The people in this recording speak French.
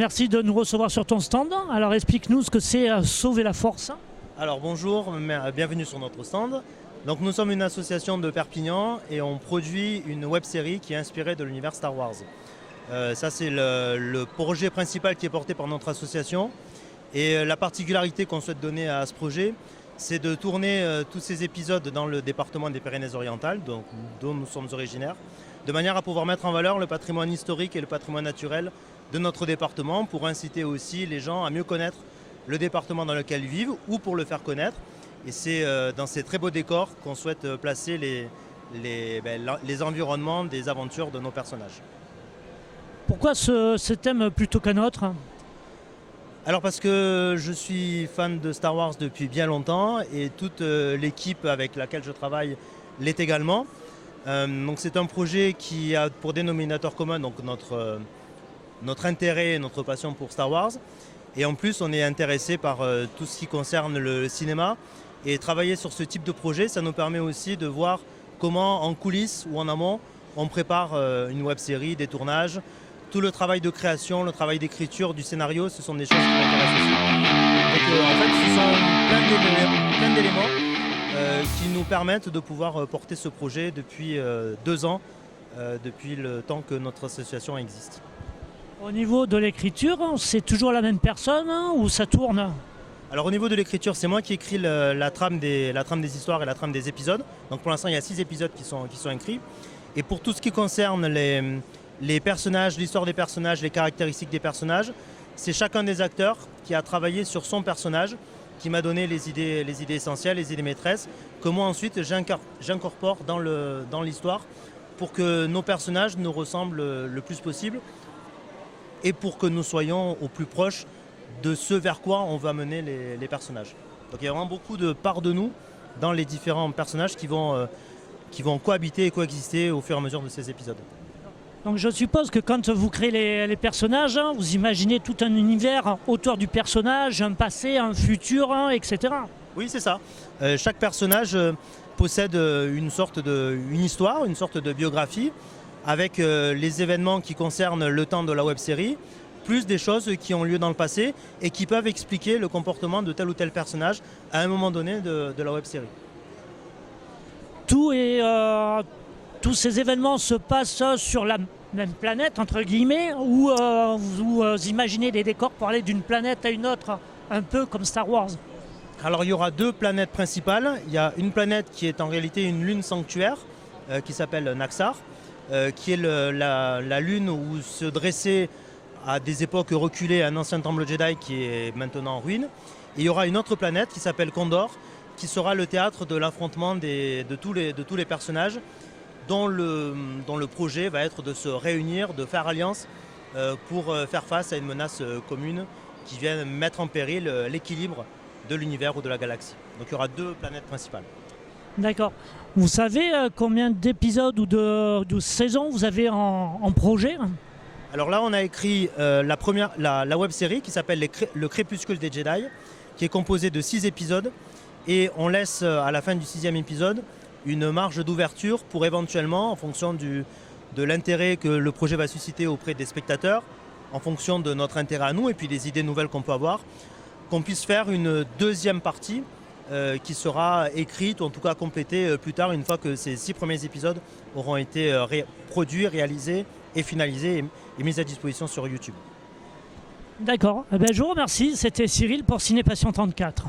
merci de nous recevoir sur ton stand. Alors explique-nous ce que c'est Sauver la Force. Alors bonjour, bienvenue sur notre stand. Donc nous sommes une association de Perpignan et on produit une web-série qui est inspirée de l'univers Star Wars. Ça c'est le projet principal qui est porté par notre association. Et la particularité qu'on souhaite donner à ce projet, c'est de tourner tous ces épisodes dans le département des Pyrénées-Orientales, dont nous sommes originaires, de manière à pouvoir mettre en valeur le patrimoine historique et le patrimoine naturel de notre département pour inciter aussi les gens à mieux connaître le département dans lequel ils vivent ou pour le faire connaître. Et c'est dans ces très beaux décors qu'on souhaite placer les environnements des aventures de nos personnages. Pourquoi ce thème plutôt qu'un autre? Alors parce que je suis fan de Star Wars depuis bien longtemps et toute l'équipe avec laquelle je travaille l'est également. Donc c'est un projet qui a pour dénominateur commun donc notre intérêt et notre passion pour Star Wars. Et en plus on est intéressé par tout ce qui concerne le cinéma. Et travailler sur ce type de projet, ça nous permet aussi de voir comment en coulisses ou en amont on prépare une web-série, des tournages. Tout le travail de création, le travail d'écriture du scénario, ce sont des choses qui m'intéressent aussi. Donc en fait, ce sont plein d'éléments qui nous permettent de pouvoir porter ce projet depuis 2 ans, depuis le temps que notre association existe. Au niveau de l'écriture, c'est toujours la même personne ou ça tourne? Alors au niveau de l'écriture, c'est moi qui écris la trame des histoires et la trame des épisodes. Donc pour l'instant, il y a 6 épisodes qui sont écrits. Et pour tout ce qui concerne les personnages, l'histoire des personnages, les caractéristiques des personnages, c'est chacun des acteurs qui a travaillé sur son personnage, qui m'a donné les idées essentielles, les idées maîtresses, que moi ensuite j'incorpore dans l'histoire pour que nos personnages nous ressemblent le plus possible et pour que nous soyons au plus proche de ce vers quoi on va mener les personnages. Donc il y a vraiment beaucoup de parts de nous dans les différents personnages qui vont cohabiter et coexister au fur et à mesure de ces épisodes. Donc je suppose que quand vous créez les personnages, vous imaginez tout un univers autour du personnage, un passé, un futur, etc. Oui, c'est ça. Chaque personnage possède une histoire, une sorte de biographie, avec les événements qui concernent le temps de la web-série, plus des choses qui ont lieu dans le passé et qui peuvent expliquer le comportement de tel ou tel personnage à un moment donné de la web-série. Tous ces événements se passent sur la même planète, entre guillemets, ou vous imaginez des décors pour aller d'une planète à une autre, un peu comme Star Wars? Alors il y aura 2 planètes principales. Il y a une planète qui est en réalité une lune sanctuaire, qui s'appelle Naxxar, qui est la lune où se dressait à des époques reculées un ancien temple Jedi qui est maintenant en ruine. Et il y aura une autre planète qui s'appelle Condor, qui sera le théâtre de l'affrontement de tous les personnages, dont le projet va être de se réunir, de faire alliance pour faire face à une menace commune qui vient mettre en péril l'équilibre de l'univers ou de la galaxie. Donc il y aura 2 planètes principales. D'accord. Vous savez combien d'épisodes ou de saisons vous avez en projet? Alors là, on a écrit la web-série qui s'appelle Le Crépuscule des Jedi, qui est composée de 6 épisodes. Et on laisse à la fin du 6e épisode une marge d'ouverture pour éventuellement, en fonction de l'intérêt que le projet va susciter auprès des spectateurs, en fonction de notre intérêt à nous et puis des idées nouvelles qu'on peut avoir, qu'on puisse faire une 2e partie qui sera écrite ou en tout cas complétée plus tard, une fois que ces 6 premiers épisodes auront été produits, réalisés et finalisés et mis à disposition sur YouTube. D'accord. Eh bien, je vous remercie. C'était Cyril pour Ciné Passion 34.